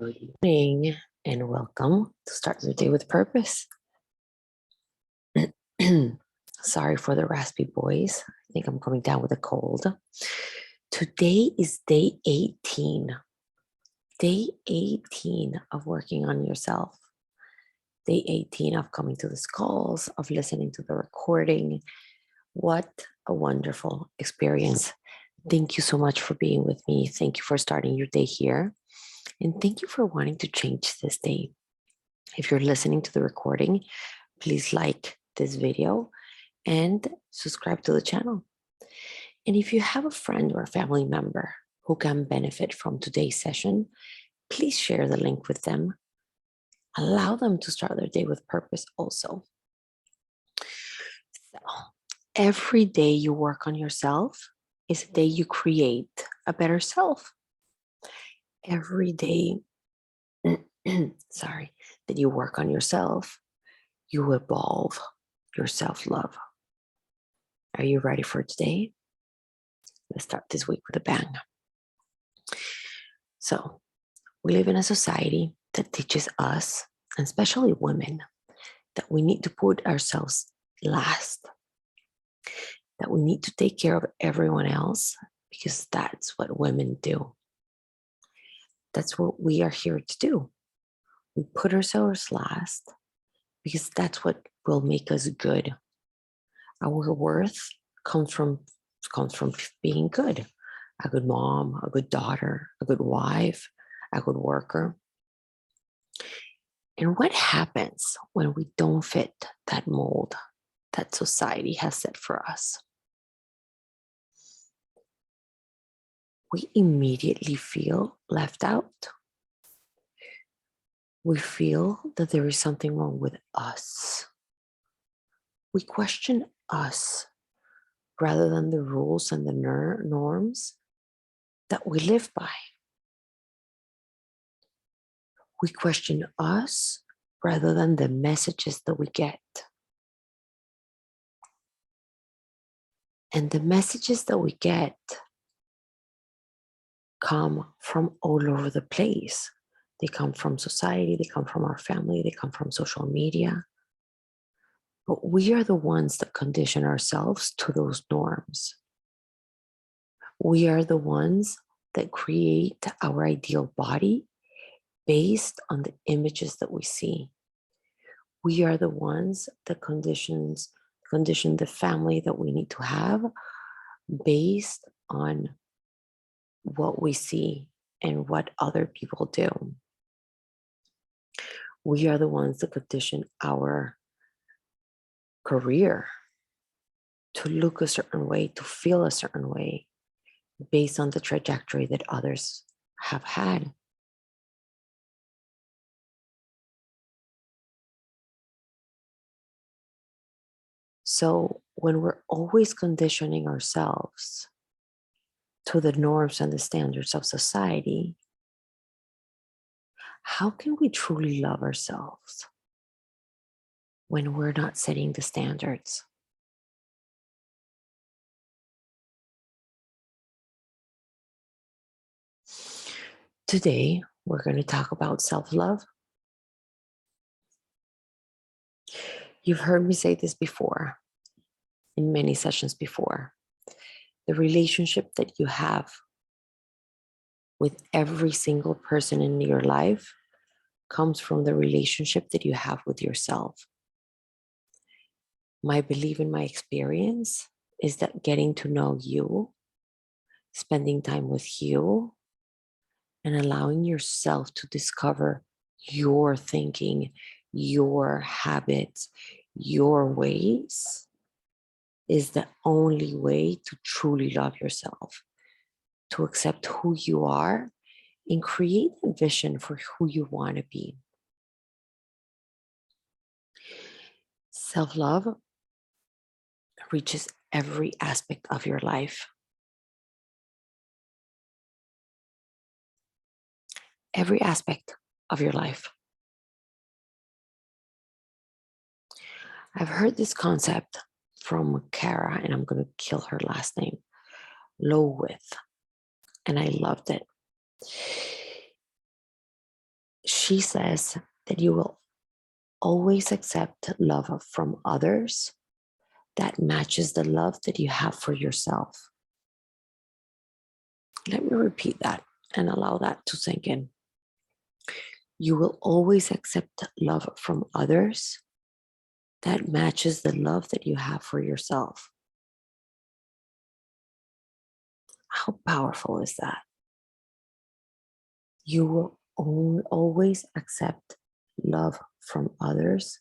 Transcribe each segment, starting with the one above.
Good evening and welcome to Start Your Day with Purpose. Sorry for the raspy voice. I think I'm coming down with a cold. Today is day 18. Day 18 of working on yourself. Day 18 of coming to these calls, of listening to the recording. What a wonderful experience. Thank you so much for being with me. Thank you for starting your day here. And thank you for wanting to change this day. If you're listening to the recording, please like this video and subscribe to the channel. And if you have a friend or a family member who can benefit from today's session, please share the link with them. Allow them to start their day with purpose also. So, every day you work on yourself is a day you create a better self. Every day, that you work on yourself, you evolve your self-love. Are you ready for today? Let's start this week with a bang. So, we live in a society that teaches us, and especially women, that we need to put ourselves last, that we need to take care of everyone else because that's what women do. That's what we are here to do. We put ourselves last because that's what will make us good. Our worth comes from being good. A good mom, a good daughter, a good wife, a good worker. And what happens when we don't fit that mold that society has set for us? we immediately feel left out. We feel that there is something wrong with us. We question us rather than the rules and the norms that we live by. We question us rather than the messages that we get. And the messages that we get come from all over the place. They come from society, they come from our family, they come from social media. But we are the ones that condition ourselves to those norms. We are the ones that create our ideal body based on the images that we see. We are the ones that condition the family that we need to have based on what we see and what other people do. We are the ones that condition our career to look a certain way, to feel a certain way, based on the trajectory that others have had. So when we're always conditioning ourselves to the norms and the standards of society, how can we truly love ourselves when we're not setting the standards? Today, we're going to talk about self-love. You've heard me say this before in many sessions before. The relationship that you have with every single person in your life comes from the relationship that you have with yourself. My belief and my experience is that getting to know you, spending time with you, and allowing yourself to discover your thinking, your habits, your ways is the only way to truly love yourself, to accept who you are and create a vision for who you want to be. Self-love reaches every aspect of your life. Every aspect of your life. I've heard this concept from Kara, and I'm going to kill her last name, Lowith, and I loved it. She says that you will always accept love from others that matches the love that you have for yourself. Let me repeat that and allow that to sink in. You will always accept love from others that matches the love that you have for yourself. How powerful is that? You will always accept love from others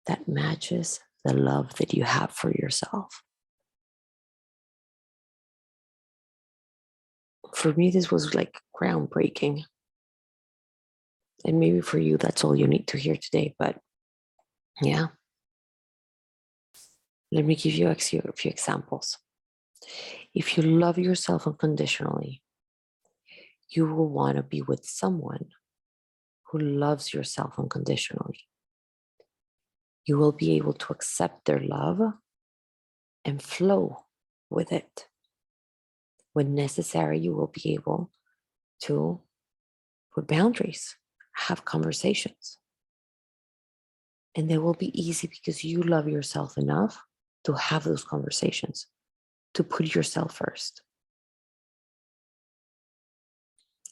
that matches the love that you have for yourself. For me, this was like groundbreaking. And maybe for you, that's all you need to hear today. But yeah, let me give you a few examples. If you love yourself unconditionally, you will want to be with someone who loves yourself unconditionally. You will be able to accept their love and flow with it. When necessary, you will be able to put boundaries, have conversations. And they will be easy because you love yourself enough to have those conversations, to put yourself first.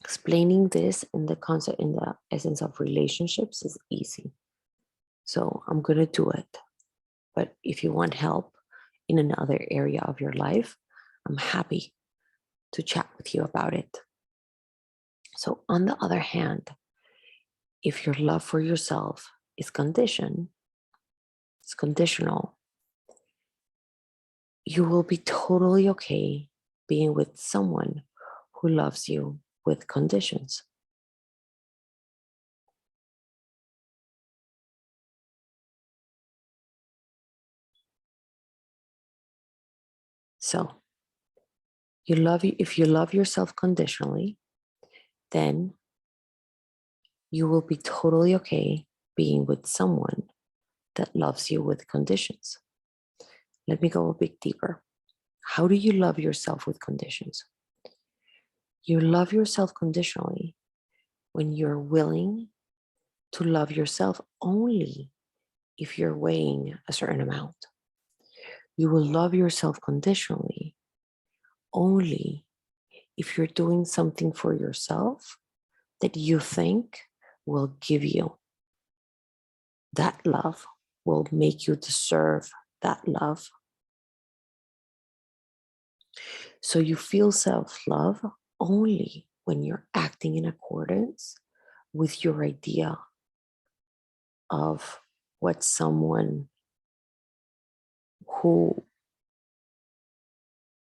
Explaining this in the concept, in the essence of relationships is easy. So I'm going to do it. But if you want help in another area of your life, I'm happy to chat with you about it. So on the other hand, if your love for yourself is conditional, you will be totally okay being with someone who loves you with conditions. So if you love yourself conditionally, then you will be totally okay being with someone that loves you with conditions. Let me go a bit deeper. How do you love yourself with conditions? You love yourself conditionally when you're willing to love yourself only if you're weighing a certain amount. You will love yourself conditionally only if you're doing something for yourself that you think will give you that love, will make you deserve that love. So you feel self-love only when you're acting in accordance with your idea of what someone who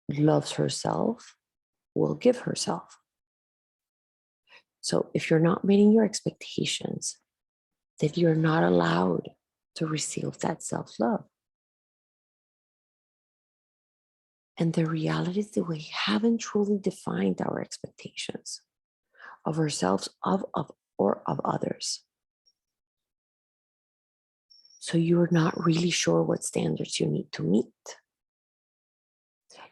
loves herself will give herself. So if you're not meeting your expectations, then you're not allowed to receive that self-love. And the reality is that we haven't truly defined our expectations of ourselves, or of others. So you're not really sure what standards you need to meet.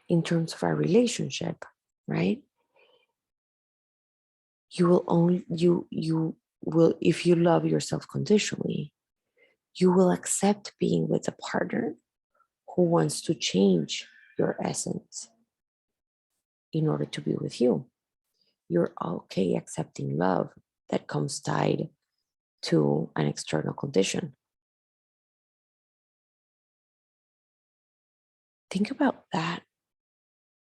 In terms of our relationship, right? You will, if you love yourself conditionally, you will accept being with a partner who wants to change your essence in order to be with you. You're okay accepting love that comes tied to an external condition. Think about that.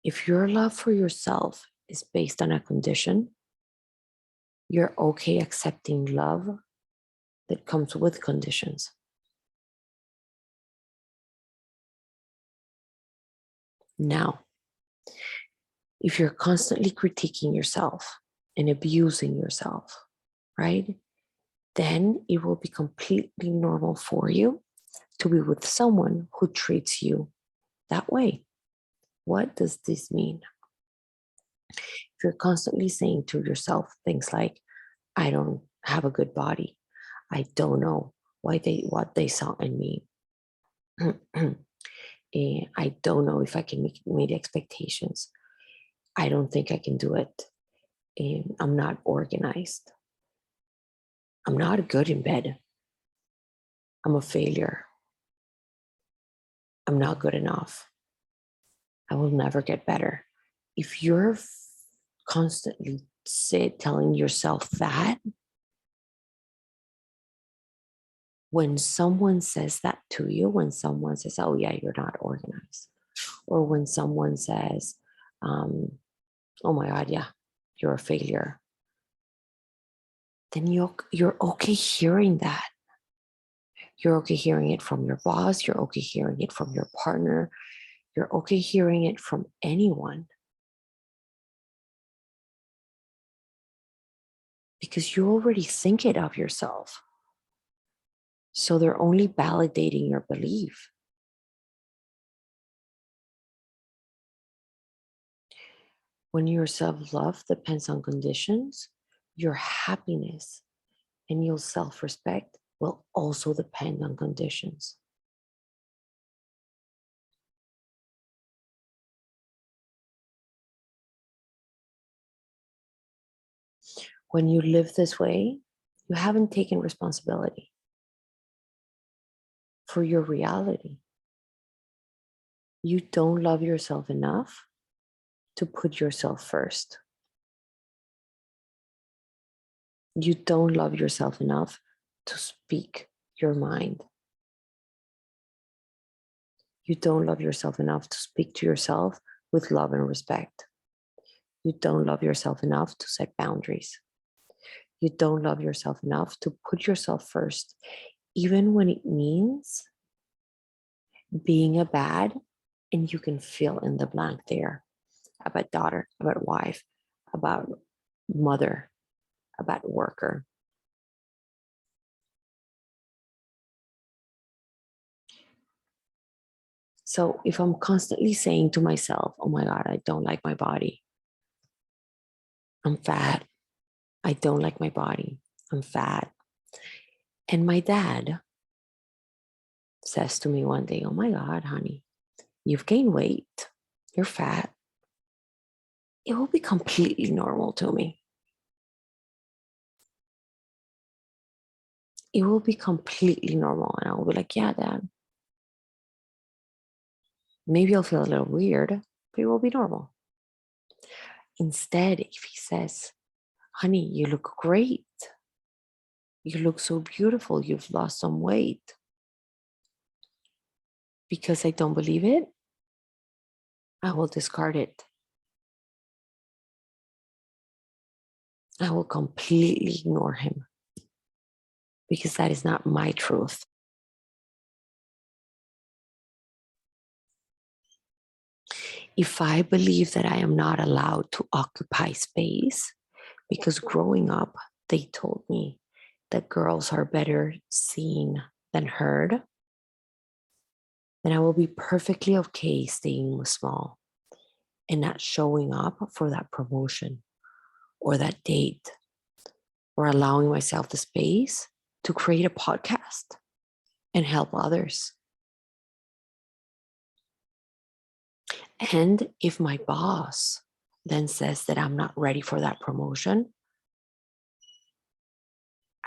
If your love for yourself is based on a condition, you're okay accepting love that comes with conditions. Now, if you're constantly critiquing yourself and abusing yourself, right, then it will be completely normal for you to be with someone who treats you that way. What does this mean? If you're constantly saying to yourself things like, I don't have a good body, I don't know what they saw in me, I don't know if I can meet expectations, I don't think I can do it, I'm not organized, I'm not good in bed, I'm a failure, I'm not good enough, I will never get better. If you're constantly telling yourself that, when someone says that to you, when someone says, oh yeah, you're not organized, or when someone says, oh my God, yeah, you're a failure, then you're okay hearing that. You're okay hearing it from your boss, you're okay hearing it from your partner, you're okay hearing it from anyone. Because you already think it of yourself. So they're only validating your belief. When your self-love depends on conditions, your happiness and your self-respect will also depend on conditions. When you live this way, you haven't taken responsibility for your reality. You don't love yourself enough to put yourself first. You don't love yourself enough to speak your mind. You don't love yourself enough to speak to yourself with love and respect. You don't love yourself enough to set boundaries. You don't love yourself enough to put yourself first, even when it means being a bad, and you can fill in the blank there. A bad daughter, a bad wife, about mother, about worker. So if I'm constantly saying to myself, oh my God, I don't like my body, I'm fat, I don't like my body, I'm fat. And my dad says to me one day, oh my God, honey, you've gained weight, you're fat. It will be completely normal to me. It will be completely normal. And I'll be like, yeah, Dad. Maybe I'll feel a little weird, but it will be normal. Instead, if he says, honey, you look great. You look so beautiful. You've lost some weight. Because I don't believe it, I will discard it. I will completely ignore him because that is not my truth. If I believe that I am not allowed to occupy space, because growing up, they told me that girls are better seen than heard, then I will be perfectly okay staying small and not showing up for that promotion or that date or allowing myself the space to create a podcast and help others. And if my boss then says that I'm not ready for that promotion,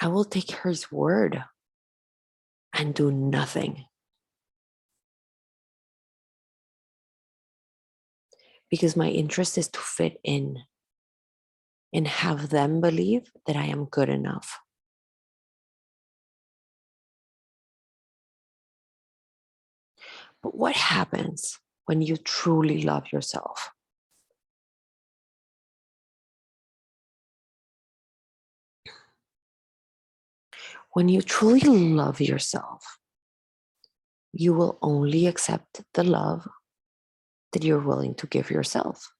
I will take his word and do nothing. Because my interest is to fit in and have them believe that I am good enough. But what happens when you truly love yourself? When you truly love yourself, you will only accept the love that you're willing to give yourself.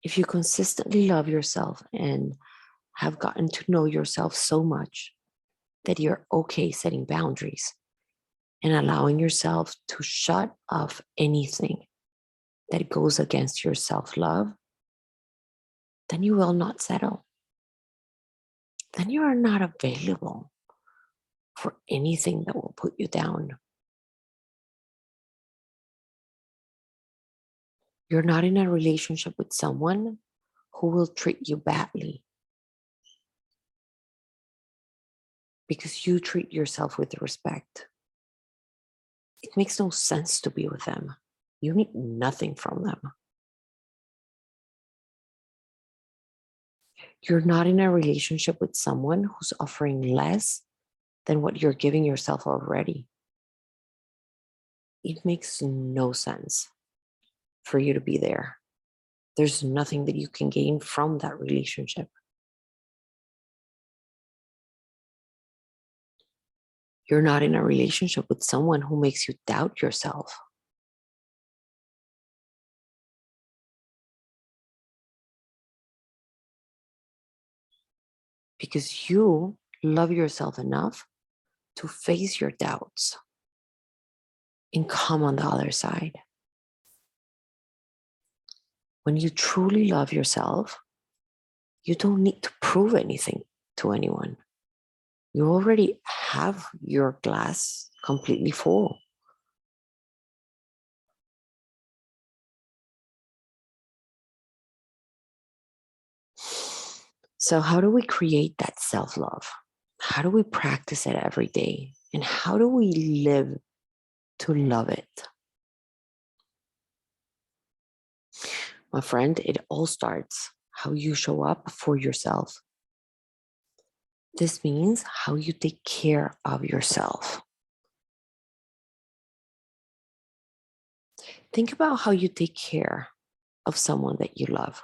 If you consistently love yourself and have gotten to know yourself so much that you're okay setting boundaries and allowing yourself to shut off anything that goes against your self-love, then you will not settle. Then you are not available for anything that will put you down. You're not in a relationship with someone who will treat you badly because you treat yourself with respect. It makes no sense to be with them. You need nothing from them. You're not in a relationship with someone who's offering less than what you're giving yourself already. It makes no sense for you to be there. There's nothing that you can gain from that relationship. You're not in a relationship with someone who makes you doubt yourself. Because you love yourself enough to face your doubts and come on the other side. When you truly love yourself, you don't need to prove anything to anyone. You already have your glass completely full. So, how do we create that self love? How do we practice it every day? And how do we live to love it? My friend, it all starts how you show up for yourself. This means how you take care of yourself. Think about how you take care of someone that you love,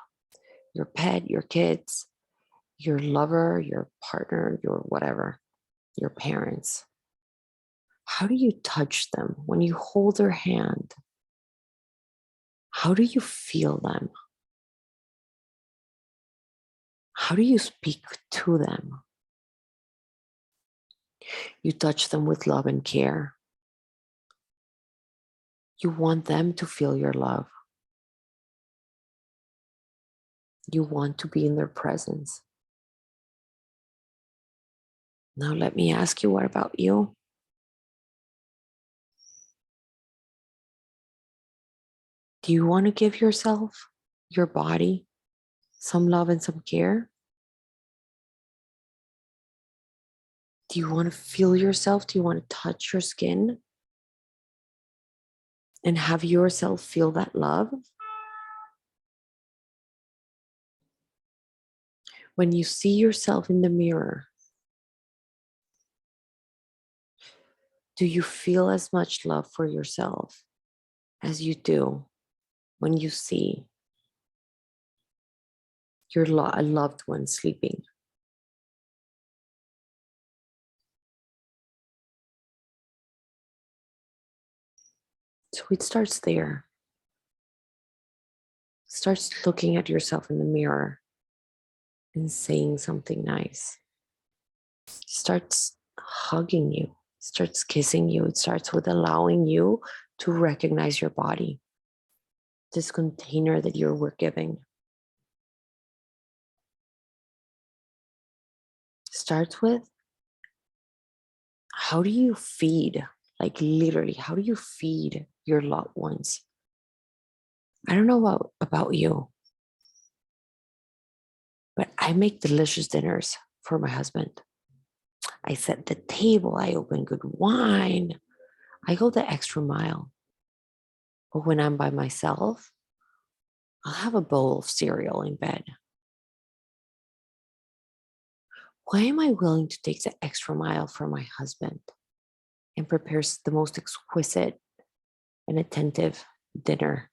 your pet, your kids, your lover, your partner, your whatever, your parents. How do you touch them when you hold their hand? How do you feel them? How do you speak to them? You touch them with love and care. You want them to feel your love. You want to be in their presence. Now, let me ask you, what about you? Do you want to give yourself, your body, some love and some care? Do you want to feel yourself? Do you want to touch your skin and have yourself feel that love? When you see yourself in the mirror, do you feel as much love for yourself as you do when you see your a loved one sleeping? So it starts there. Starts looking at yourself in the mirror and saying something nice. Starts hugging you, starts kissing you. It starts with allowing you to recognize your body, this container that you were giving. Starts with, how do you feed? Like literally, how do you feed your loved ones? I don't know about you, but I make delicious dinners for my husband. I set the table, I open good wine, I go the extra mile. But when I'm by myself, I'll have a bowl of cereal in bed. Why am I willing to take the extra mile for my husband and prepare the most exquisite and attentive dinner?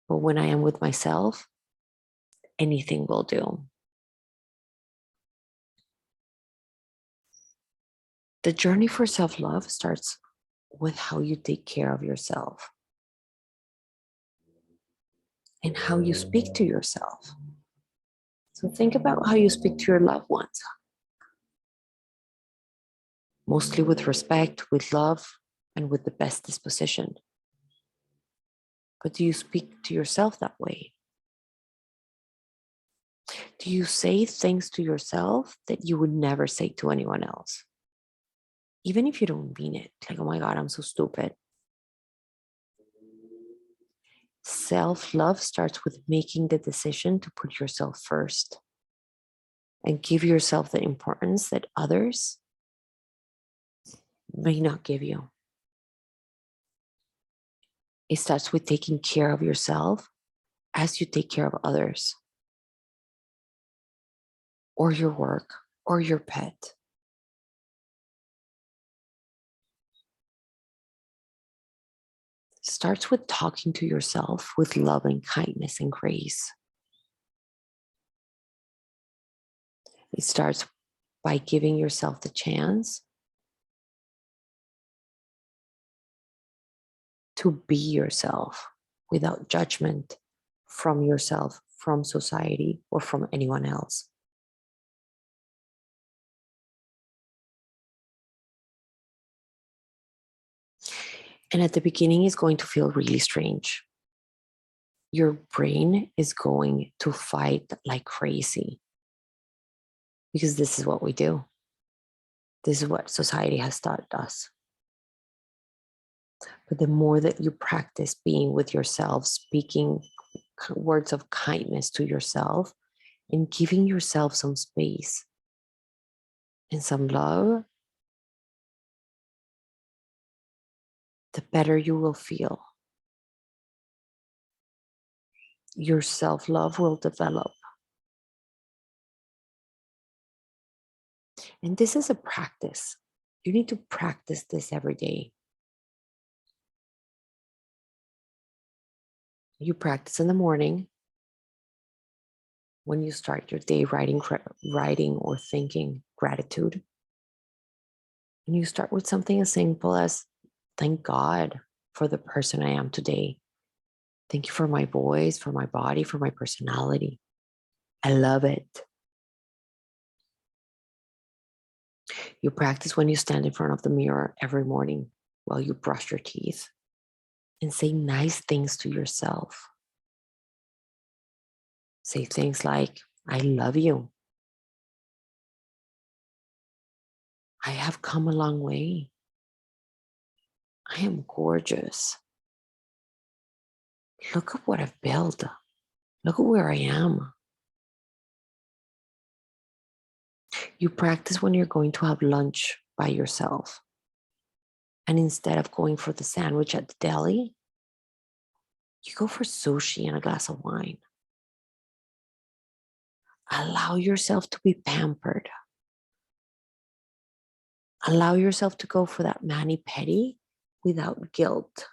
But when I am with myself, anything will do. The journey for self-love starts with how you take care of yourself and how you speak to yourself. So think about how you speak to your loved ones, mostly with respect, with love, and with the best disposition. But do you speak to yourself that way? Do you say things to yourself that you would never say to anyone else? Even if you don't mean it, like, oh my God, I'm so stupid. Self-love starts with making the decision to put yourself first and give yourself the importance that others may not give you. It starts with taking care of yourself as you take care of others, or your work, or your pet. Starts with talking to yourself with love and kindness and grace. It starts by giving yourself the chance to be yourself without judgment from yourself, from society, or from anyone else. And at the beginning, it's going to feel really strange. Your brain is going to fight like crazy because this is what we do. This is what society has taught us. But the more that you practice being with yourself, speaking words of kindness to yourself, and giving yourself some space and some love, the better you will feel. Your self-love will develop. And this is a practice. You need to practice this every day. You practice in the morning when you start your day writing or thinking gratitude. And you start with something as simple as, thank God for the person I am today. Thank you for my voice, for my body, for my personality. I love it. You practice when you stand in front of the mirror every morning while you brush your teeth and say nice things to yourself. Say things like, I love you. I have come a long way. I am gorgeous. Look at what I've built. Look at where I am. You practice when you're going to have lunch by yourself. And instead of going for the sandwich at the deli, you go for sushi and a glass of wine. Allow yourself to be pampered. Allow yourself to go for that mani-pedi without guilt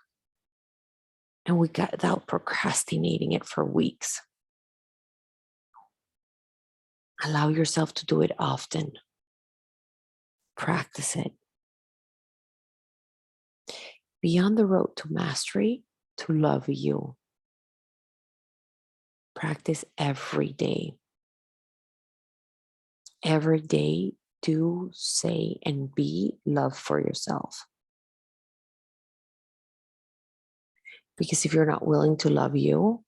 and without procrastinating it for weeks. Allow yourself to do it often. Practice it. Be on the road to mastery, to love you. Practice every day. Every day, do, say, and be love for yourself. Because if you're not willing to love you,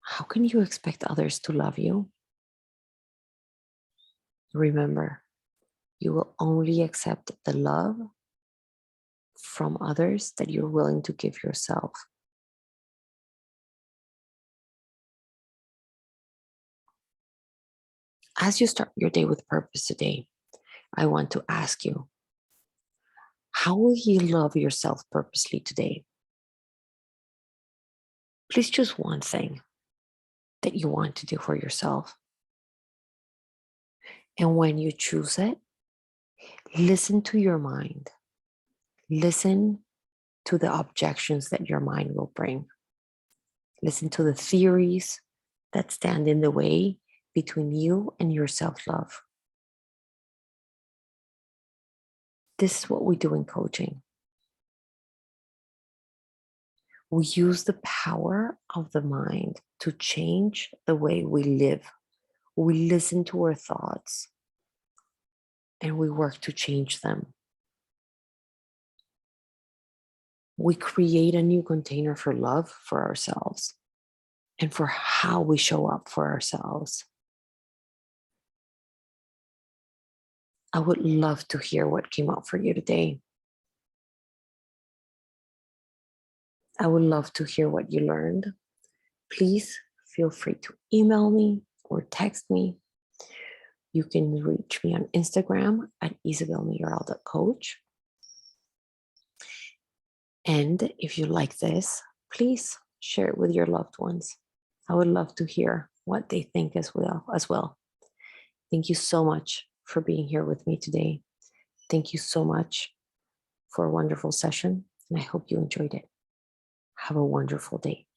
how can you expect others to love you? Remember, you will only accept the love from others that you're willing to give yourself. As you start your day with purpose today, I want to ask you, how will you love yourself purposely today? Please choose one thing that you want to do for yourself. And when you choose it, listen to your mind. Listen to the objections that your mind will bring. Listen to the theories that stand in the way between you and your self-love. This is what we do in coaching. We use the power of the mind to change the way we live. We listen to our thoughts and we work to change them. We create a new container for love for ourselves and for how we show up for ourselves. I would love to hear what came out for you today. I would love to hear what you learned. Please feel free to email me or text me. You can reach me on Instagram at isabelmayoral.coach. And if you like this, please share it with your loved ones. I would love to hear what they think as well. Thank you so much for being here with me today. Thank you so much for a wonderful session, and I hope you enjoyed it. Have a wonderful day.